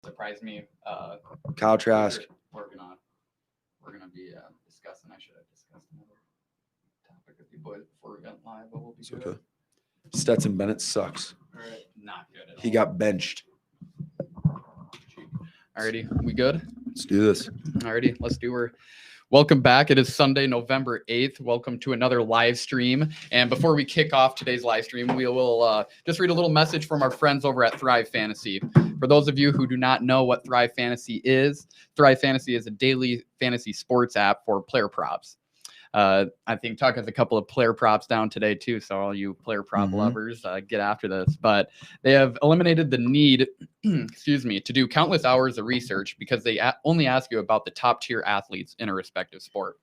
surprised me. Kyle Trask. We're gonna be discussing. I should have discussed another topic with you boys before we went live, but we'll be good. Okay. Stetson Bennett sucks. All right, not good at all. He got benched. Alrighty, we good? Let's do this. Alrighty, let's do her. Welcome back. It is Sunday, November 8th. Welcome to another live stream. And before we kick off today's live stream, we will just read a little message from our friends over at Thrive Fantasy. For those of you who do not know what Thrive Fantasy is a daily fantasy sports app for player props. I think Tuck has a couple of player props down today too, so all you player prop lovers, get after this. But they have eliminated the need, to do countless hours of research because they only ask you about the top tier athletes in a respective sport.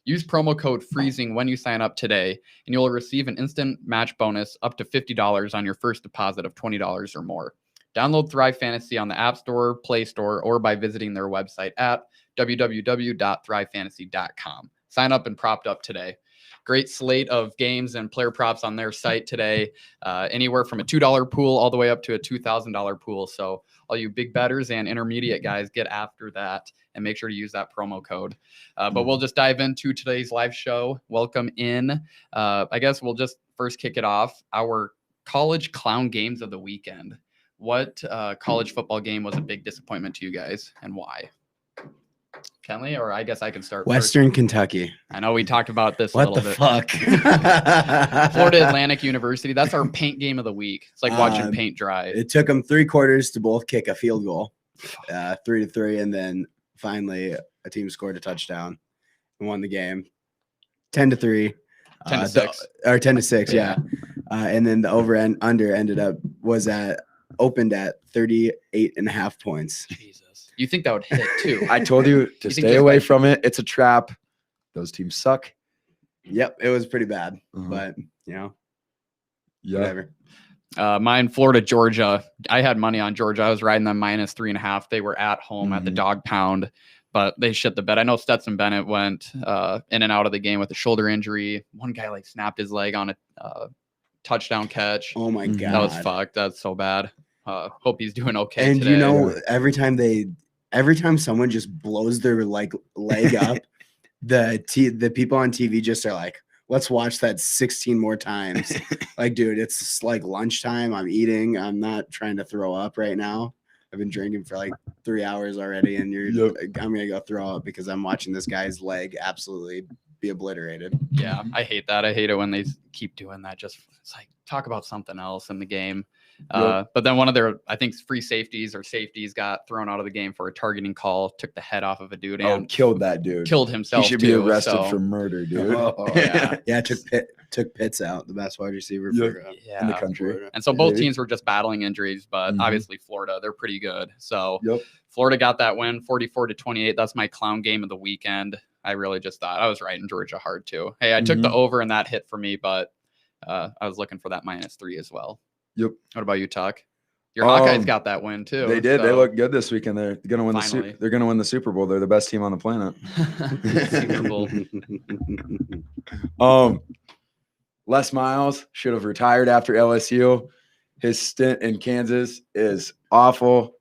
Use promo code FREEZING when you sign up today, and you'll receive an instant match bonus up to $50 on your first deposit of $20 or more. Download Thrive Fantasy on the App Store, Play Store, or by visiting their website at www.thrivefantasy.com. Sign up and propped up today. Great slate of games and player props on their site today. Anywhere from a $2 pool all the way up to a $2,000 pool. So all you big bettors and intermediate guys, get after that and make sure to use that promo code. But we'll just dive into today's live show. Welcome in. I guess we'll just first kick it off. Our college clown games of the weekend. What college football game was a big disappointment to you guys and why? Kenley, or I guess I can start. Western first. Kentucky. I know we talked about this What a little the bit. fuck? Florida Atlantic University. That's our paint game of the week. It's like watching paint dry. It took them 3 quarters to both kick a field goal, 3-3, and then finally a team scored a touchdown and won the game, 10-3, 10-6, or 10-6, yeah. And then the over and under opened at 38.5 points. Jesus. You think that would hit too? I told you to stay away from it. It's a trap. Those teams suck. Yep, it was pretty bad, but whatever. Mine, Florida, Georgia. I had money on Georgia. I was riding them -3.5. They were at home at the dog pound, but they shit the bed. I know Stetson Bennett went in and out of the game with a shoulder injury. One guy snapped his leg on a touchdown catch. Oh my god, that was fucked. That's so bad. Hope he's doing okay. And today. Every time someone just blows their leg up, the people on TV just are like, let's watch that 16 more times. Like, dude, it's like lunchtime. I'm eating. I'm not trying to throw up right now. I've been drinking for like 3 hours already, and I'm gonna go throw up because I'm watching this guy's leg absolutely be obliterated. Yeah, I hate that. I hate it when they keep doing that. Just it's like talk about something else in the game. But then one of their, I think, free safeties got thrown out of the game for a targeting call, took the head off of a dude and killed that dude. Killed himself. He should be arrested for murder, dude. Took Pitts out, the best wide receiver in the country. And so both teams were just battling injuries, but obviously Florida, they're pretty good. So Florida got that win, 44-28. That's my clown game of the weekend. I really just thought I was riding Georgia hard too. Hey, I took the over and that hit for me, but I was looking for that -3 as well. Yep. What about you, Tuck? Your Hawkeyes got that win too. They did. So. They look good this weekend. They're gonna win they're gonna win the Super Bowl. They're the best team on the planet. Super Bowl. Les Miles should have retired after LSU. His stint in Kansas is awful.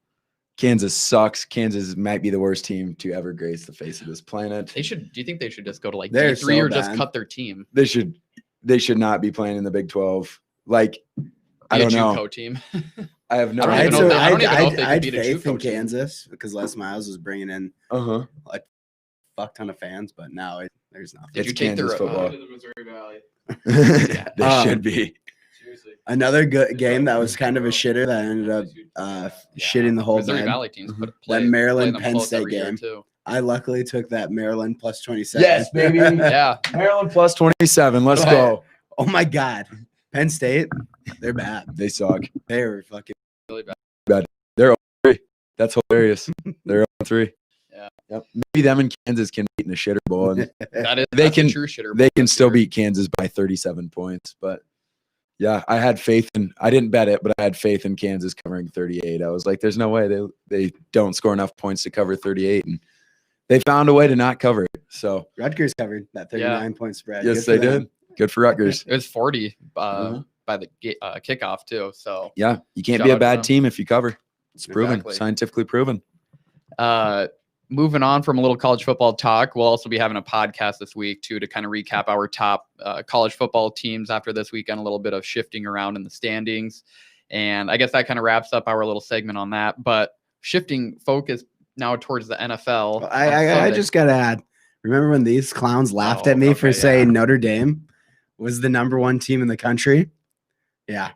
Kansas sucks. Kansas might be the worst team to ever grace the face of this planet. They should. Do you think they should just go to like D3 or just cut their team? They should not be playing in the Big 12. Like. I don't know. Team. I have no idea. I don't even know if they could beat a faith in JUCO team. Kansas because Les Miles was bringing in like fuck ton of fans, but now there's nothing. Did you take Kansas football? To the Missouri Valley. They should be. Seriously. Another good game that was kind of a shitter that ended up shitting the whole Missouri Valley teams that Maryland Penn State game. I luckily took that Maryland +27. Yes, baby. Yeah, Maryland +27. Let's go. Oh my god. Penn State, they're bad. They suck. They're fucking really bad. They're 0-3. That's hilarious. They're 0-3. Yeah. Yep. Maybe them and Kansas can beat in a shitter bowl. And that's a true shitter bowl. They can still beat Kansas by 37 points. But yeah, I had faith in. I didn't bet it, but I had faith in Kansas covering 38. I was like, "There's no way they don't score enough points to cover 38," and they found a way to not cover it. So Rutgers covered that 39-point spread. Yes, they did. Good for Rutgers. It was 40 by the kickoff too. So yeah, you can't be a bad team if you cover. It's proven, Exactly. scientifically proven. Moving on from a little college football talk, we'll also be having a podcast this week too to kind of recap our top college football teams after this weekend, a little bit of shifting around in the standings. And I guess that kind of wraps up our little segment on that. But shifting focus now towards the NFL. I just got to add, remember when these clowns laughed at me for saying Notre Dame was the #1 team in the country? Yeah.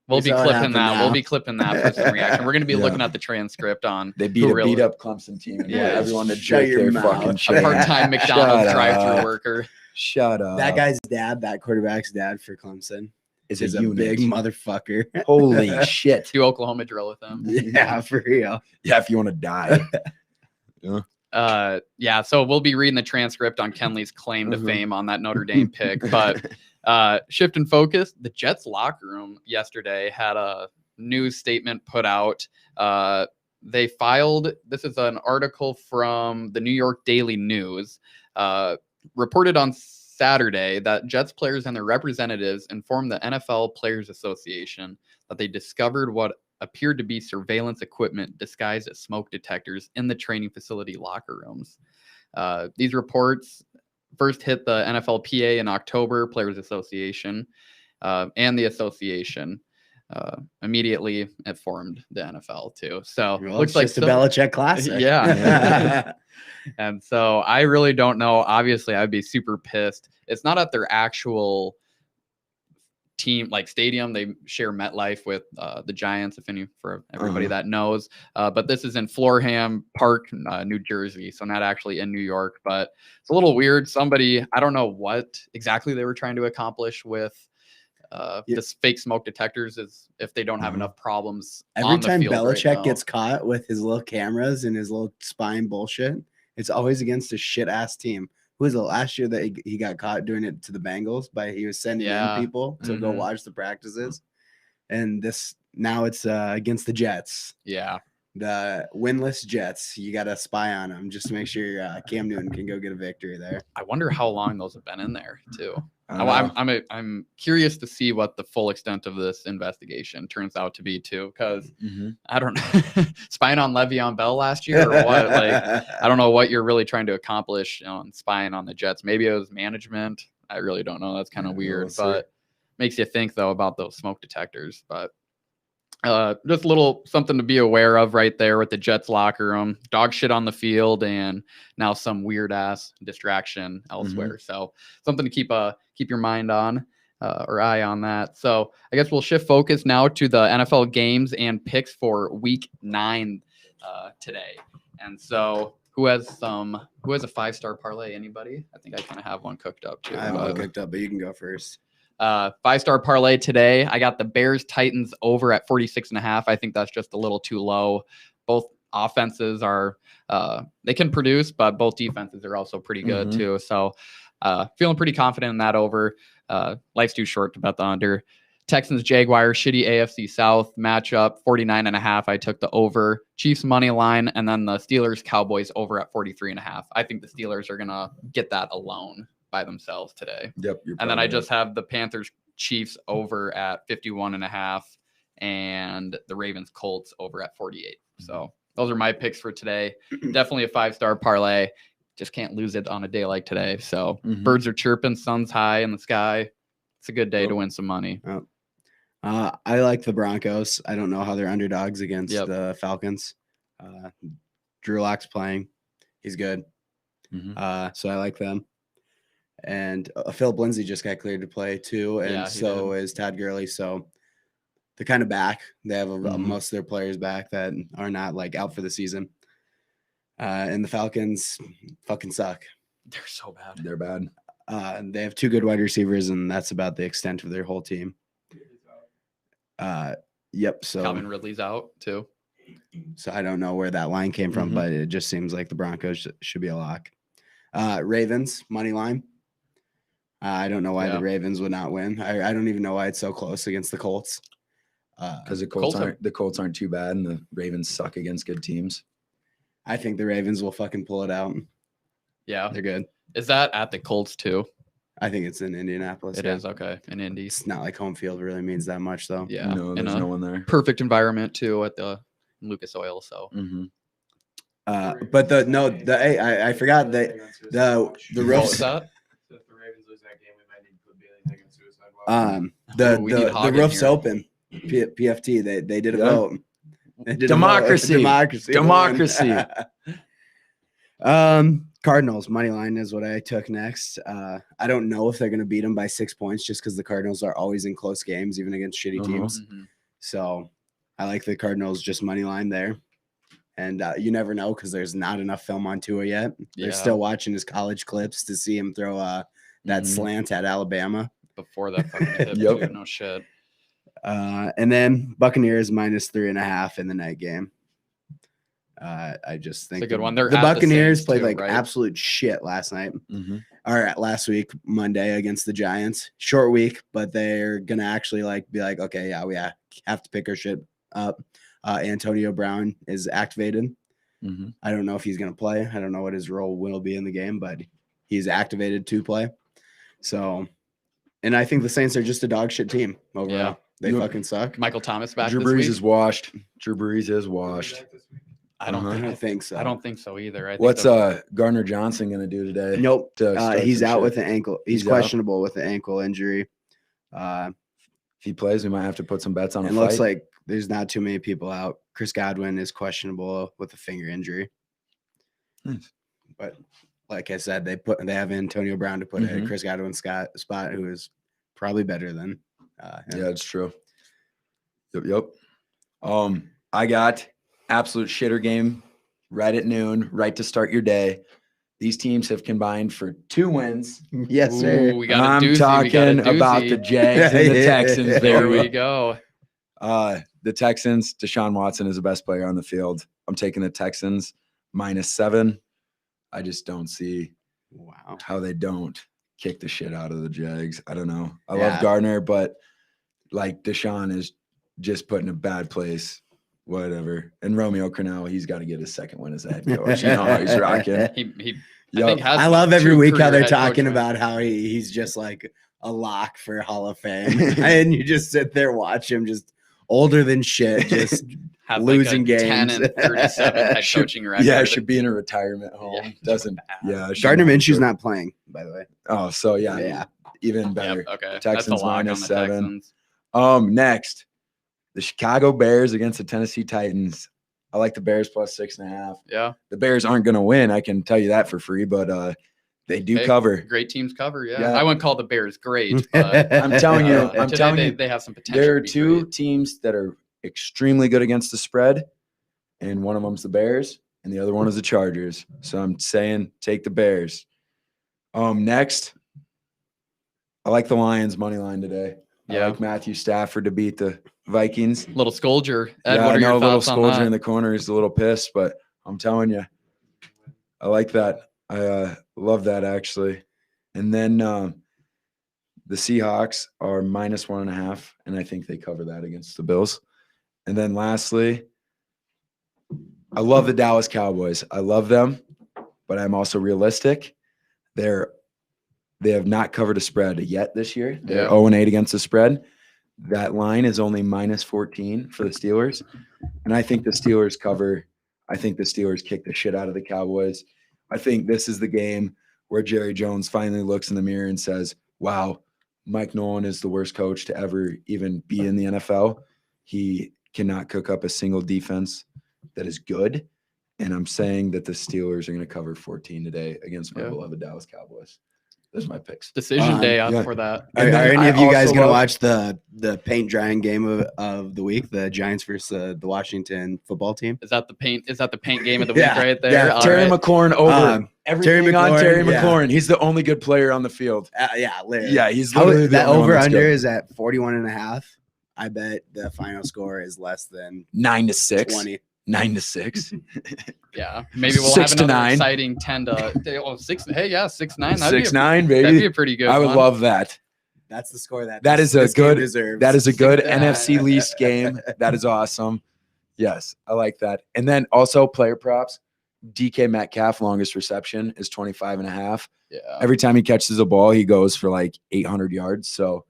We'll be clipping that. We'll be clipping that for some reaction. We're going to be looking at the transcript on. They beat up Clemson team. And everyone to shut drink your their mouth. fucking shit. A part-time McDonald's drive-through worker. Shut up. That guy's dad, that quarterback's dad for Clemson, is a big motherfucker. Holy shit. Do Oklahoma drill with them? Yeah, for real. Yeah, if you want to die. So we'll be reading the transcript on Kenley's claim to fame on that Notre Dame pick. But shift in focus, the Jets locker room yesterday had a news statement put out. They filed, this is an article from the New York Daily News, reported on Saturday that Jets players and their representatives informed the NFL Players Association that they discovered what appeared to be surveillance equipment disguised as smoke detectors in the training facility locker rooms. These reports first hit the NFLPA in October, Players Association, and the association. Immediately it formed the NFL too. So looks like the Belichick classic. Yeah. And so I really don't know. Obviously, I'd be super pissed. It's not at their actual team, like stadium. They share MetLife with the Giants, for everybody that knows. But this is in Florham Park, New Jersey. So not actually in New York, but it's a little weird. I don't know what exactly they were trying to accomplish with this fake smoke detectors, is if they don't have enough problems. Every time Belichick gets caught with his little cameras and his little spying bullshit, it's always against a shit ass team. Who was the last year that he got caught doing it to the Bengals he was sending in people to go watch the practices, and now it's against the Jets. Yeah. The winless Jets, you got to spy on them just to make sure Cam Newton can go get a victory there. I wonder how long those have been in there too. I'm curious to see what the full extent of this investigation turns out to be too, because I don't know, spying on Le'Veon Bell last year or what? Like, I don't know what you're really trying to accomplish on spying on the Jets. Maybe it was management. I really don't know. That's kind of weird, but makes you think though about those smoke detectors. But just a little something to be aware of right there with the Jets locker room. Dog shit on the field, and now some weird ass distraction elsewhere. So something to keep your mind on or eye on that. So I guess we'll shift focus now to the NFL games and picks for Week 9 today. And so who has a 5-star parlay? Anybody? I think I kind of have one cooked up too. I have one cooked up, but you can go first. 5-star parlay today. I got the Bears Titans over at 46.5. I think that's just a little too low. Both offenses are they can produce, but both defenses are also pretty good too. So feeling pretty confident in that over. Life's too short to bet the under. Texans Jaguars, shitty AFC South matchup, 49.5. I took the over. Chiefs money line, and then the Steelers Cowboys over at 43.5. I think the Steelers are gonna get that alone by themselves today. Yep. And then I just have the Panthers Chiefs over at 51.5 and the Ravens Colts over at 48. So those are my picks for today. Definitely a 5-star parlay. Just can't lose it on a day like today. So birds are chirping, sun's high in the sky. It's a good day to win some money. I like the Broncos. I don't know how they're underdogs against the Falcons. Drew Lock's playing. He's good. So I like them. And Philip Lindsay just got cleared to play too, and so is Todd Gurley. So they're kind of back. They have most of their players back that are not like out for the season. And the Falcons fucking suck. They're so bad. They're bad. They have 2 good wide receivers, and that's about the extent of their whole team. Yep. So Calvin Ridley's out too. So I don't know where that line came from, but it just seems like the Broncos should be a lock. Ravens money line. I don't know why the Ravens would not win. I don't even know why it's so close against the Colts. Because the Colts aren't too bad, and the Ravens suck against good teams. I think the Ravens will fucking pull it out. Yeah, they're good. Is that at the Colts too? I think it's in Indianapolis. It is okay in Indy. It's not like home field really means that much though. Yeah, no, there's no one there. Perfect environment too at the Lucas Oil. So But I forgot the what was roofs. that? So if the Ravens lose that game, we might need to put Bailey Higgins suicide watch. We need The Hog in roof's here. open. PFT. They did a Yeah. vote. They did Democracy. a vote. Democracy. Cardinals money line is what I took next. I don't know if they're going to beat them by 6 points, just because the Cardinals are always in close games, even against shitty teams. Mhm. So I like the Cardinals just money line there. And you never know, because there's not enough film on Tua yet. They're Yeah. still watching his college clips to see him throw that Mhm. slant at Alabama. Before that fucking hit, Yep. too. No shit. And then Buccaneers -3.5 in the night game. I just think It's a good one. They're the at the Buccaneers Saints played too, like right? absolute shit last night, Mhm. or last week, Monday, against the Giants. Short week, but they're gonna actually be like, okay, yeah, we have to pick our shit up. Antonio Brown is activated. Mhm. I don't know if he's gonna play. I don't know what his role will be in the game, but he's activated to play. So, and I think the Saints are just a dog shit team overall. Yeah. They You- fucking suck. Michael Thomas back Drew this Brees week. is washed. Drew Brees is washed. Back this week. I don't Uh-huh. I think. don't think so. I don't think so either. I think What's those- Gardner Johnson gonna do today? Nope. to start He's some out shit? with an ankle. He's He's out? questionable with an ankle injury. If he plays, we might have to put some bets on It a looks fight. like there's not too many people out. Chris Godwin is questionable with a finger injury. Nice. But like I said, they have Antonio Brown to put Mhm. a Chris Godwin spot, who is probably better than him. Yeah, it's true. Yep. I got absolute shitter game right at noon, right to start your day. These teams have combined for 2 wins. Yes, sir. Ooh, we got a I'm doozy. We got a talking about doozy. the Jags and the Yeah. Texans. There baby. we go. The Texans, Deshaun Watson is the best player on the field. I'm taking the Texans -7. I just don't see Wow. how they don't kick the shit out of the Jags. I don't know. I Yeah. love Gardner, but like Deshaun is just put in a bad place. Whatever. And Romeo Crennel, he's got to get his second win as a head coach. You know how he's rocking. He Yup. I think has I love every 2 week how career they're head coach talking wins. about how he's just like a lock for Hall of Fame. And you just sit there, watch him just older than shit, just Have losing like a 10 games. and 37 head Should- coaching record. Yeah, should be in a retirement home. Yeah, Doesn't. bad. Yeah. should Gardner not be Minshew's good. not playing, by the way. Oh, so yeah, Yeah. even better. Yep, okay. Texans That's a lock on the -7. Texans. Next, the Chicago Bears against the Tennessee Titans. I like the Bears +6.5. Yeah. The Bears aren't going to win. I can tell you that for free, but they do Hey, cover. Great teams cover. Yeah. Yeah. I wouldn't call the Bears great, but I'm telling you, I'm today telling you, they have some potential. there to are be 2 great. teams that are extremely good against the spread, and one of them's the Bears, and the other one is the Chargers. So I'm saying take the Bears. Next, I like the Lions money line today. I Yeah. like Matthew Stafford to beat the Vikings. Little Scolger. Ed, Yeah, what I are know your little thoughts on Scolger that? in the corner is a little pissed, but I'm telling you, I like that. I love that actually. And then the Seahawks are -1.5, and I think they cover that against the Bills. And then lastly, I love the Dallas Cowboys. I love them, but I'm also realistic. They have not covered a spread yet this year. They're Yeah. 0-8 against the spread. That line is only -14 for the Steelers. And I think the Steelers cover. I think the Steelers kick the shit out of the Cowboys. I think this is the game where Jerry Jones finally looks in the mirror and says, wow, Mike Nolan is the worst coach to ever even be in the NFL. He cannot cook up a single defense that is good. And I'm saying that the Steelers are going to cover 14 today against my Yeah. beloved Dallas Cowboys. Those are my picks. Decision day yeah. for that. Are And then any I of you guys also gonna love- watch the paint drying game of the week, the Giants versus the Washington football team? Is that the paint? Is that the paint game of the week Yeah, right there? yeah. All Terry right. McLaurin over Um, everything Terry on McLaurin, Terry yeah. McLaurin. He's the only good player on the field. Yeah, literally. Yeah, he's How- literally the that only one over that's under good. is at 41.5. I bet the final score is less than 9-6. 20. 9-6. Yeah, maybe we'll 6 have to another 9. exciting 10 to 6. Hey, yeah, 6-9. 6-9, That'd be baby. a pretty good. I would one. love that. That's the score that That is a this game good- deserves. That is a good 6-9. NFC least game. That is awesome. Yes, I like that. And then also player props. DK Metcalf longest reception is 25.5. Yeah, Every time he catches a ball, he goes for like 800 yards. So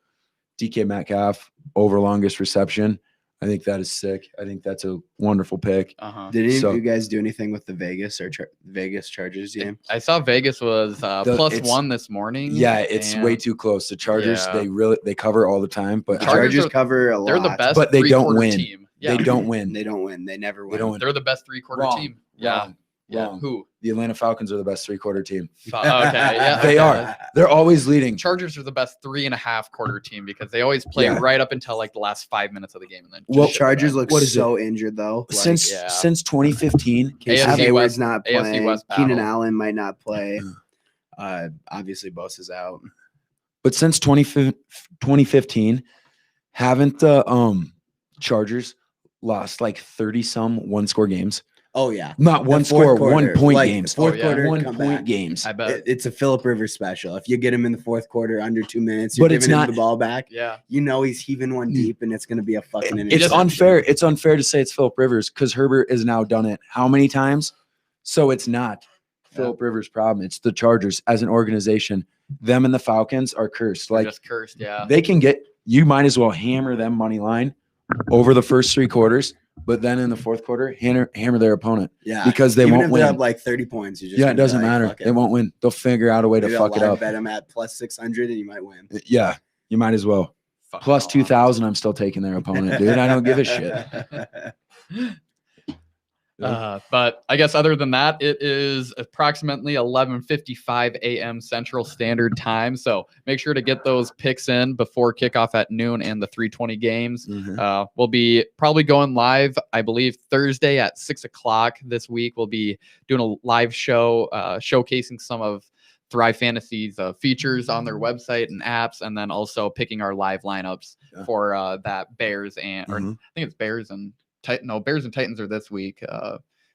DK Metcalf over longest reception. I think that is sick. I think that's a wonderful pick. Did any So- of you guys do anything with the Vegas or Vegas Chargers game? I saw Vegas was plus it's- 1 this morning. Yeah, it's way and too close. The Chargers, Yeah. they cover all the time, but The Chargers Chargers are- cover a lot. They're the best But they don't three-quarter win. team. Yeah. they don't win. They don't win. They never They win. don't win. They're the best three-quarter Wrong. team. Yeah. Wrong. Yeah. Wrong. Who? The Atlanta Falcons are the best 3-quarter team. Okay. Yeah. They okay. are. They're always leading. Chargers are the best 3.5 quarter team because they always play Yeah. right up until like the last 5 minutes of the game, and then Well, just Chargers look What is so injured though. Like, Since yeah. since 2015, Casey AFC Hayward's West- not AFC playing. West Keenan battle. Allen might not play. Obviously, Bosa's out. but since 2015, haven't the Chargers lost like 30-some one-score games? Oh yeah, Not The one fourth score, quarter, 1-point like, games. Fourth Oh, yeah. quarter, 1-point comeback. games. I bet. It's a Phillip Rivers special. If you get him in the fourth quarter under 2 minutes, you're But it's giving him not- the ball back. Yeah. You know he's heaving one deep, and it's going to be a fucking. It's interception. unfair. It's unfair to say it's Phillip Rivers because Herbert has now done it how many times? So it's not Phillip Rivers' problem. It's the Chargers as an organization. Them and the Falcons are cursed. They're Like just cursed. Yeah. they can get. You might as well hammer them money line over the first 3 quarters, but then in the fourth quarter, hammer their opponent Yeah, because they even won't if win. they have like 30 points, you just Yeah, gonna it be doesn't like, matter. fuck it. They won't win. They'll figure out a way to Maybe fuck I'll it live up. Bet him at plus 600, and you might win. Yeah, you might as well. Fucking Plus hell. 2,000, I'm still taking their opponent, dude. I don't give a shit. But I guess other than that, it is approximately 11:55 a.m. Central Standard Time. So make sure to get those picks in before kickoff at noon and the 3:20 games. Mhm. We'll be probably going live, I believe, Thursday at 6 o'clock this week. We'll be doing a live show showcasing some of Thrive Fantasy's features on their website and apps, and then also picking our live lineups Yeah. for that Bears and or Mhm. I think it's Bears and Bears and Titans are this week.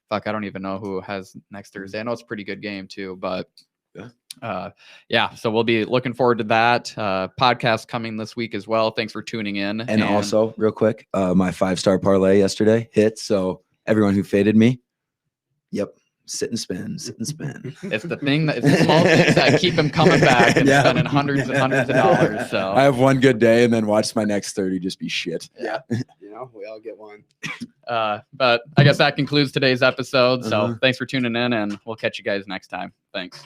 Fuck, I don't even know who has next Thursday. I know it's a pretty good game too, but yeah. So we'll be looking forward to that podcast coming this week as well. Thanks for tuning in. And also, real quick, my 5-star parlay yesterday hit. So everyone who faded me, yep, sit and spin, sit and spin. it's the thing that it's the small things that keep him coming back and Yeah. spending hundreds and hundreds of dollars. So I have one good day and then watch my next 30 just be shit. Yeah, you know, we all get one. but I guess that concludes today's episode. So Uh-huh. thanks for tuning in, and we'll catch you guys next time. Thanks.